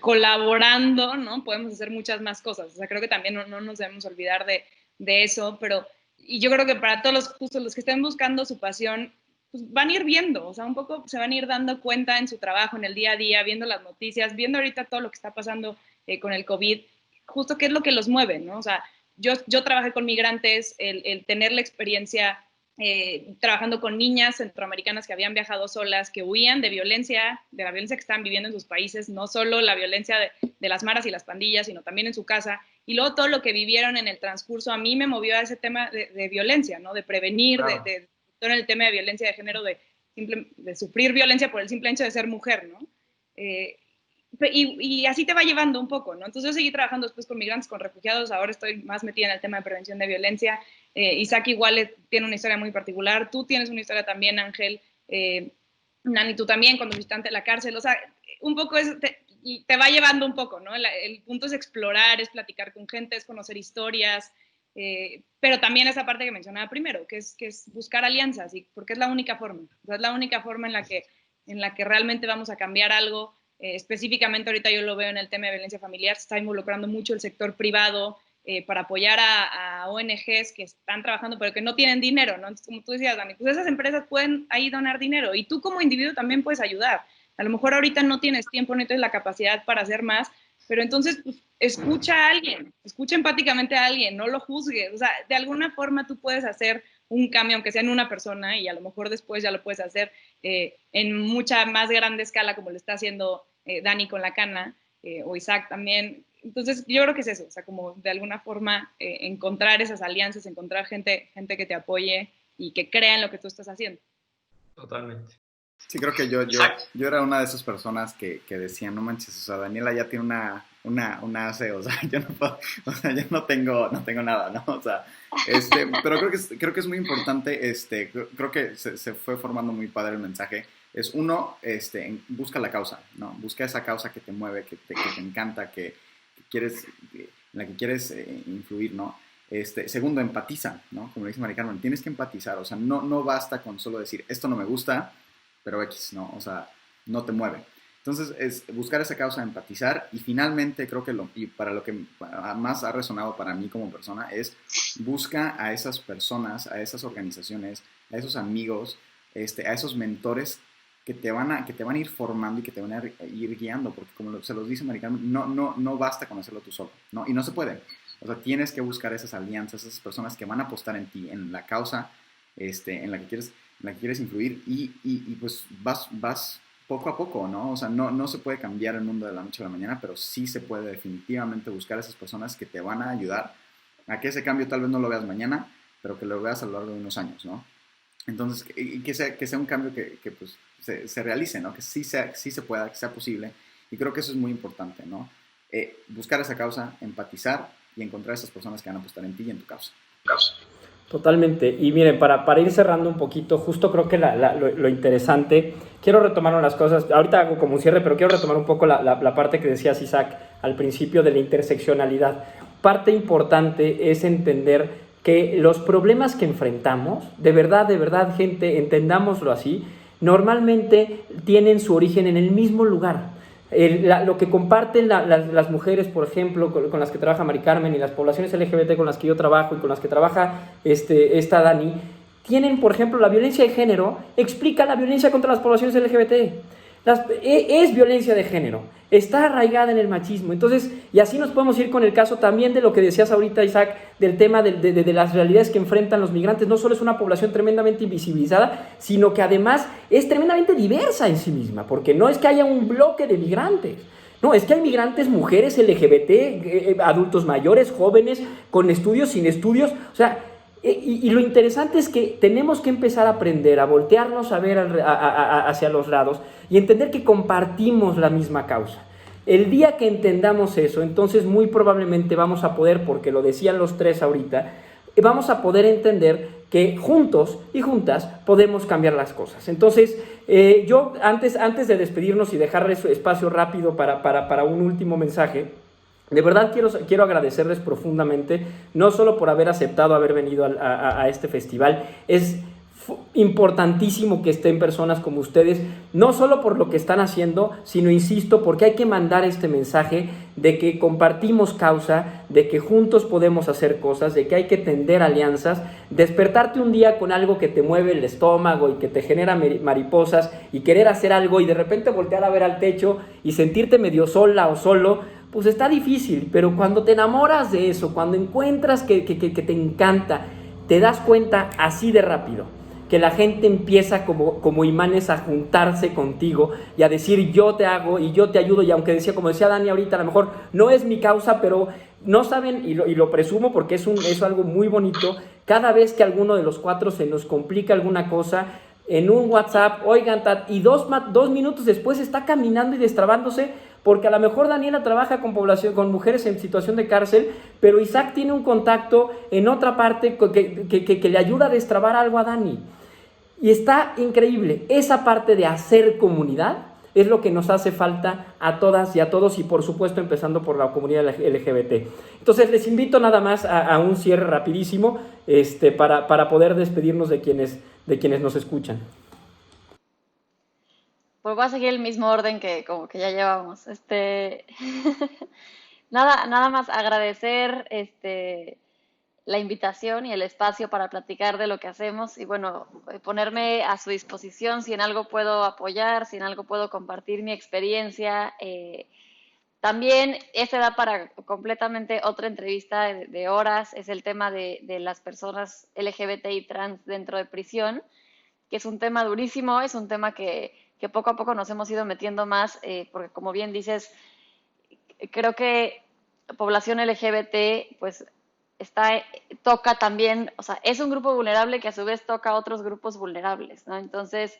colaborando, ¿no? Podemos hacer muchas más cosas. O sea, creo que también no nos debemos olvidar de eso, pero y yo creo que para todos justo los que estén buscando su pasión, pues van a ir viendo, o sea, un poco se van a ir dando cuenta en su trabajo, en el día a día, viendo las noticias, viendo ahorita todo lo que está pasando con el COVID, justo qué es lo que los mueve, ¿no? O sea, yo trabajé con migrantes, el tener la experiencia trabajando con niñas centroamericanas que habían viajado solas, que huían de la violencia que estaban viviendo en sus países, no solo la violencia de las maras y las pandillas, sino también en su casa, y luego todo lo que vivieron en el transcurso, a mí me movió a ese tema de violencia, ¿no? De prevenir, claro. Todo en el tema de violencia de género, de sufrir violencia por el simple hecho de ser mujer, ¿no? Y así te va llevando un poco, ¿no? Entonces yo seguí trabajando después con migrantes, con refugiados, ahora estoy más metida en el tema de prevención de violencia. Isaac igual tiene una historia muy particular, tú tienes una historia también, Ángel, Nani, tú también cuando visitaste la cárcel, o sea, un poco te va llevando un poco, ¿no? El punto es explorar, es platicar con gente, es conocer historias, pero también esa parte que mencionaba primero, que es buscar alianzas, porque es la única forma, o sea, es la única forma en la que realmente vamos a cambiar algo. Específicamente ahorita yo lo veo en el tema de violencia familiar, se está involucrando mucho el sector privado para apoyar a ONGs que están trabajando pero que no tienen dinero, ¿no? Entonces, como tú decías, Dani, pues esas empresas pueden ahí donar dinero y tú como individuo también puedes ayudar. A lo mejor ahorita no tienes tiempo, no tienes la capacidad para hacer más, pero entonces pues, escucha a alguien, escucha empáticamente a alguien, no lo juzgues, o sea, de alguna forma tú puedes hacer un cambio, aunque sea en una persona, y a lo mejor después ya lo puedes hacer en mucha más grande escala, como lo está haciendo Dani con la cana, o Isaac también. Entonces yo creo que es eso, o sea, como de alguna forma encontrar esas alianzas, encontrar gente que te apoye y que crea en lo que tú estás haciendo.
Totalmente.
Sí, creo que yo era una de esas personas que decían, no manches, o sea, Daniela ya tiene una AC, o sea, yo no puedo, o sea, yo no tengo nada, ¿no? O sea, pero creo que es muy importante, creo que se fue formando muy padre el mensaje. Es uno, busca la causa, ¿no? Busca esa causa que te mueve, que te encanta, en la que quieres influir, ¿no? Segundo, empatiza, ¿no? Como dice Mari Carmen, tienes que empatizar, o sea, no basta con solo decir, esto no me gusta, pero X, ¿no? O sea, no te mueve. Entonces, es buscar esa causa, empatizar, y finalmente creo que y para lo que más ha resonado para mí como persona es busca a esas personas, a esas organizaciones, a esos amigos, a esos mentores que te van a ir formando y que te van a ir guiando, porque como se los dice Mari Carmen, no basta con hacerlo tú solo, ¿no? Y no se puede. O sea, tienes que buscar esas alianzas, esas personas que van a apostar en ti, en la causa en la que quieres influir, y pues vas poco a poco, ¿no? O sea, no se puede cambiar el mundo de la noche a la mañana, pero sí se puede definitivamente buscar esas personas que te van a ayudar a que ese cambio tal vez no lo veas mañana, pero que lo veas a lo largo de unos años, ¿no? Entonces, que sea un cambio que pues, se realice, ¿no? Que sí se pueda, que sea posible, y creo que eso es muy importante, ¿no? Buscar esa causa, empatizar y encontrar esas personas que van a apostar en ti y en tu causa.
Totalmente. Y miren, para ir cerrando un poquito, justo creo que lo interesante, quiero retomar unas cosas, ahorita hago como un cierre, pero quiero retomar un poco la parte que decías, Isaac, al principio de la interseccionalidad. Parte importante es entender que los problemas que enfrentamos, de verdad, gente, entendámoslo así, normalmente tienen su origen en el mismo lugar. Lo que comparten las mujeres, por ejemplo, con las que trabaja Mari Carmen, y las poblaciones LGBT con las que yo trabajo y con las que trabaja esta Dani, tienen, por ejemplo, la violencia de género, explica la violencia contra las poblaciones LGBT. Es violencia de género, está arraigada en el machismo. Entonces, y así nos podemos ir con el caso también de lo que decías ahorita, Isaac, del tema de las realidades que enfrentan los migrantes. No solo es una población tremendamente invisibilizada, sino que además es tremendamente diversa en sí misma, porque no es que haya un bloque de migrantes, no, es que hay migrantes, mujeres, LGBT, adultos mayores, jóvenes, con estudios, sin estudios, o sea. Y lo interesante es que tenemos que empezar a aprender a voltearnos a ver hacia los lados y entender que compartimos la misma causa. El día que entendamos eso, entonces muy probablemente vamos a poder, porque lo decían los tres ahorita, vamos a poder entender que juntos y juntas podemos cambiar las cosas. Entonces, yo antes de despedirnos y dejarles espacio rápido para un último mensaje, de verdad quiero agradecerles profundamente, no solo por haber aceptado haber venido a este festival, es importantísimo que estén personas como ustedes, no solo por lo que están haciendo, sino, insisto, porque hay que mandar este mensaje de que compartimos causa, de que juntos podemos hacer cosas, de que hay que tender alianzas, despertarte un día con algo que te mueve el estómago y que te genera mariposas y querer hacer algo y de repente voltear a ver al techo y sentirte medio sola o solo, pues está difícil, pero cuando te enamoras de eso, cuando encuentras que te encanta, te das cuenta así de rápido que la gente empieza como imanes a juntarse contigo y a decir yo te hago y yo te ayudo, y aunque como decía Dani ahorita, a lo mejor no es mi causa, pero no saben, y lo presumo porque es algo muy bonito, cada vez que alguno de los 4 se nos complica alguna cosa, en un WhatsApp, oigan, y 2 minutos después está caminando y destrabándose, porque a lo mejor Daniela trabaja con mujeres en situación de cárcel, pero Isaac tiene un contacto en otra parte que le ayuda a destrabar algo a Dani. Y está increíble. Esa parte de hacer comunidad es lo que nos hace falta a todas y a todos, y por supuesto empezando por la comunidad LGBT. Entonces les invito nada más a un cierre rapidísimo para poder despedirnos de quienes nos escuchan.
Pues voy a seguir el mismo orden que como que ya llevamos. Nada más agradecer la invitación y el espacio para platicar de lo que hacemos y bueno, ponerme a su disposición si en algo puedo apoyar, si en algo puedo compartir mi experiencia. También da para completamente otra entrevista de horas, es el tema de las personas LGBTI trans dentro de prisión, que es un tema durísimo, es un tema que poco a poco nos hemos ido metiendo más, porque como bien dices, creo que población LGBT pues toca también, o sea, es un grupo vulnerable que a su vez toca a otros grupos vulnerables, ¿no? Entonces,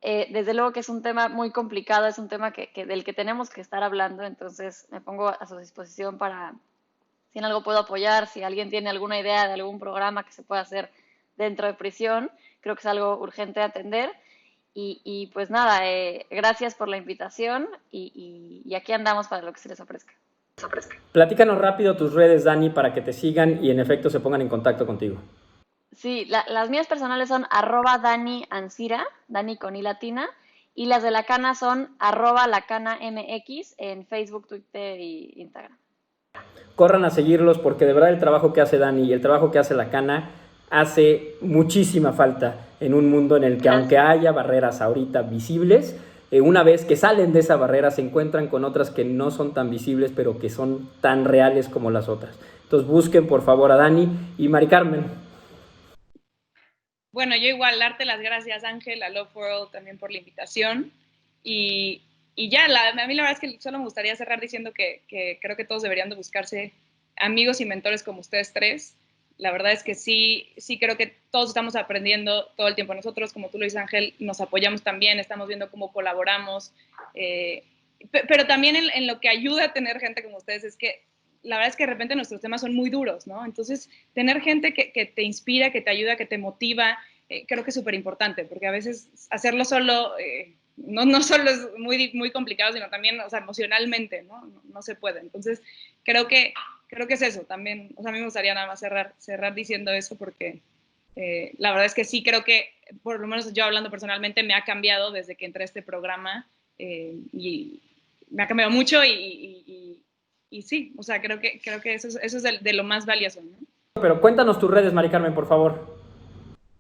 desde luego que es un tema muy complicado, es un tema del que tenemos que estar hablando, entonces me pongo a su disposición para, si en algo puedo apoyar, si alguien tiene alguna idea de algún programa que se pueda hacer dentro de prisión, creo que es algo urgente de atender. Y pues nada, gracias por la invitación y aquí andamos para lo que se les ofrezca.
Platícanos rápido tus redes, Dani, para que te sigan y en efecto se pongan en contacto contigo.
Sí, las mías personales son @DaniAncira, Dani con I latina, y las de La Cana son @LaCanaMX en Facebook, Twitter y Instagram.
Corran a seguirlos porque de verdad el trabajo que hace Dani y el trabajo que hace La Cana hace muchísima falta en un mundo en el que aunque haya barreras ahorita visibles, una vez que salen de esa barrera se encuentran con otras que no son tan visibles pero que son tan reales como las otras. Entonces busquen por favor a Dani y Mari Carmen.
Bueno, yo igual darte las gracias, Ángel, a Love World también por la invitación y ya, a mí la verdad es que solo me gustaría cerrar diciendo que creo que todos deberían de buscarse amigos y mentores como ustedes tres. La verdad es que sí creo que todos estamos aprendiendo todo el tiempo. Nosotros, como tú lo dices, Ángel, nos apoyamos también, estamos viendo cómo colaboramos, pero también en lo que ayuda a tener gente como ustedes es que la verdad es que de repente nuestros temas son muy duros, ¿no? Entonces, tener gente que te inspira, que te ayuda, que te motiva, creo que es súper importante, porque a veces hacerlo solo, no solo es muy, muy complicado, sino también, o sea, emocionalmente, ¿no? No se puede. Entonces, creo que es eso también. O sea, a mí me gustaría nada más cerrar diciendo eso porque la verdad es que sí creo que, por lo menos yo hablando personalmente, me ha cambiado desde que entré a este programa y me ha cambiado mucho y sí, o sea, creo que eso es de lo más valioso, ¿no?
Pero cuéntanos tus redes, Mari Carmen, por favor.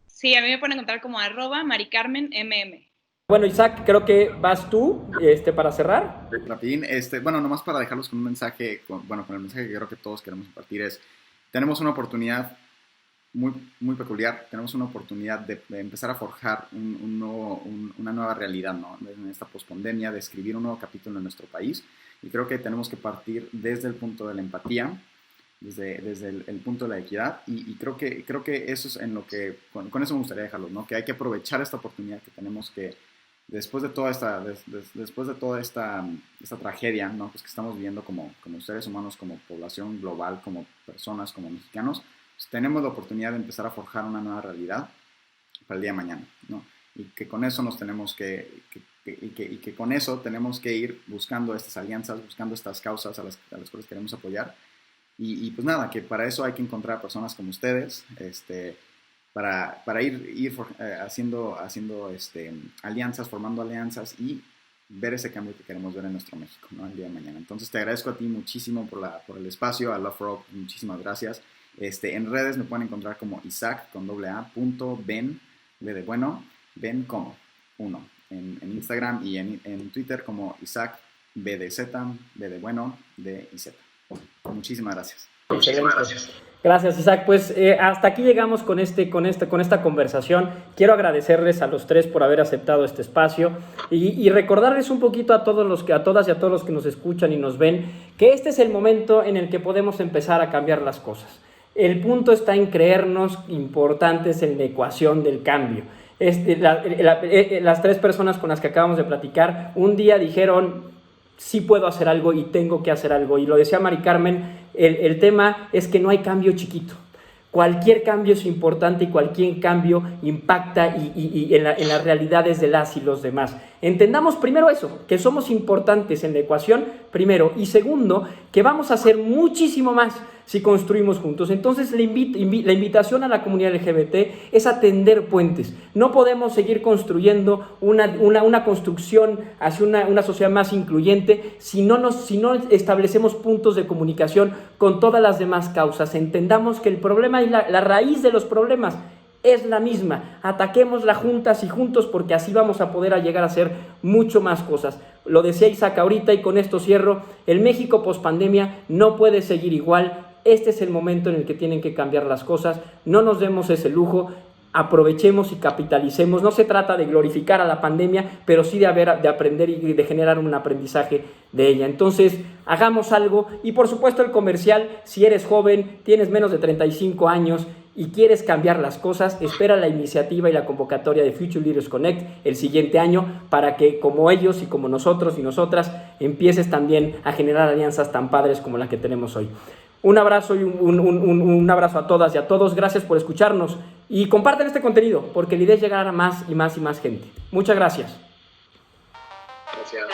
Sí, a mí me pueden encontrar como @MariCarmenMM.
Bueno, Isaac, creo que vas tú para cerrar.
Rapidín, bueno, nomás para dejarlos con un mensaje, con el mensaje que creo que todos queremos compartir es, tenemos una oportunidad muy, muy peculiar, tenemos una oportunidad de empezar a forjar una nueva realidad, ¿no? En esta pospandemia, de escribir un nuevo capítulo en nuestro país, y creo que tenemos que partir desde el punto de la empatía, desde el punto de la equidad, y creo que eso es en lo que, con eso me gustaría dejarlo, ¿no? Que hay que aprovechar esta oportunidad que tenemos, que después de toda esta tragedia, ¿no? Pues que estamos viviendo como seres humanos, como población global, como personas, como mexicanos, pues tenemos la oportunidad de empezar a forjar una nueva realidad para el día de mañana, ¿no? Y que con eso nos tenemos que con eso tenemos que ir buscando estas alianzas, buscando estas causas a las cuales queremos apoyar. Y pues nada, que para eso hay que encontrar personas como ustedes, para ir haciendo alianzas, formando alianzas y ver ese cambio que queremos ver en nuestro México, ¿no? El día de mañana. Entonces te agradezco a ti muchísimo por el espacio, a Love for All, muchísimas gracias. En redes me pueden encontrar como Isaac con @ben, B de bueno, Ben como uno, en Instagram y en Twitter como Isaac B de Z, B de bueno, D y Z. Muchísimas gracias.
Muchísimas gracias. Gracias, Isaac. Pues hasta aquí llegamos con esta conversación. Quiero agradecerles a los tres por haber aceptado este espacio y recordarles un poquito a todas y a todos los que nos escuchan y nos ven que este es el momento en el que podemos empezar a cambiar las cosas. El punto está en creernos importantes en la ecuación del cambio. Las tres personas con las que acabamos de platicar un día dijeron: sí puedo hacer algo y tengo que hacer algo. Y lo decía Mari Carmen, el tema es que no hay cambio chiquito. Cualquier cambio es importante y cualquier cambio impacta y en las realidades de las y los demás. Entendamos primero eso, que somos importantes en la ecuación, primero. Y segundo, que vamos a hacer muchísimo más si construimos juntos. Entonces la invitación a la comunidad LGBT es a tender puentes. No podemos seguir construyendo una construcción hacia una sociedad más incluyente si no establecemos puntos de comunicación con todas las demás causas. Entendamos que el problema y la raíz de los problemas es la misma. Ataquémosla juntas y juntos, porque así vamos a poder llegar a hacer mucho más cosas. Lo decía Isaac ahorita y con esto cierro: el México pospandemia no puede seguir igual. Este es el momento en el que tienen que cambiar las cosas. No nos demos ese lujo. Aprovechemos y capitalicemos. No se trata de glorificar a la pandemia, pero sí de aprender y de generar un aprendizaje de ella. Entonces, hagamos algo. Y por supuesto el comercial: si eres joven, tienes menos de 35 años y quieres cambiar las cosas, espera la iniciativa y la convocatoria de Future Leaders Connect el siguiente año, para que como ellos y como nosotros y nosotras empieces también a generar alianzas tan padres como la que tenemos hoy. Un abrazo y un abrazo a todas y a todos. Gracias por escucharnos y compartan este contenido, porque la idea es llegar a más y más y más gente. Muchas gracias.
Gracias.